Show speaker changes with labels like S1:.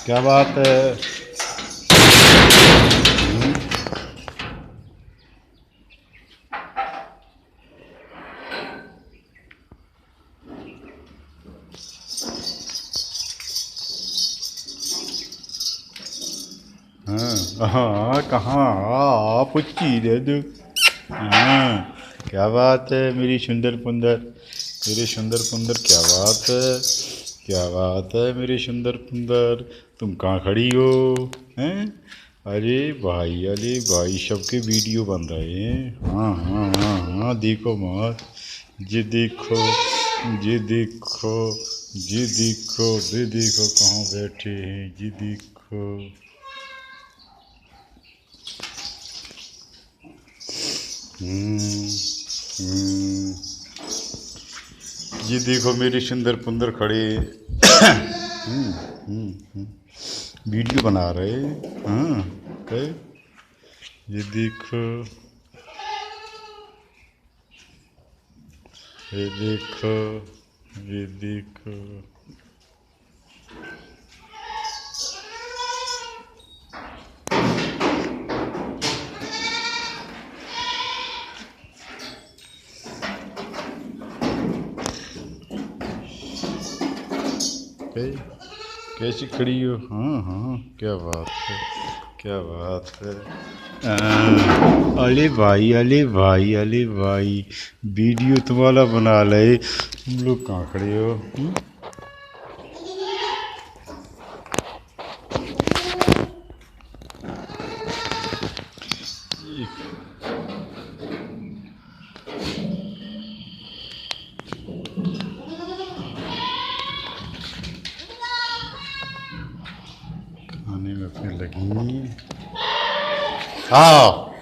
S1: क्या बात है। हाँ हाँ, कहाँ पुच्ची दे दो। हाँ, क्या बात है मेरी सुंदर पुंदर, मेरी सुंदर पुंदर, क्या बात है, क्या बात है मेरी सुंदर पुंदर। तुम कहाँ खड़ी हो हैं? अरे भाई सबके वीडियो बन रहे हैं। हाँ हाँ हाँ हाँ, देखो मत, ये देखो, ये देखो, ये देखो, ये देखो कहाँ बैठे हैं, ये देखो। हम्म हम्म, ये देखो मेरी सुंदर पुंदर खड़े। वीडियो बना रहे। हाँ, कहे, ये देखो, ये देखो, ये देखो। कहे, कैसी खड़ी हो? हाँ हाँ, क्या बात है, क्या बात है। अरे भाई, अरे भाई, अरे भाई, वीडियो तुम्हारा बना ले। तुम लोग कहाँ खड़े हो? खाने में अपने लगी। हाँ।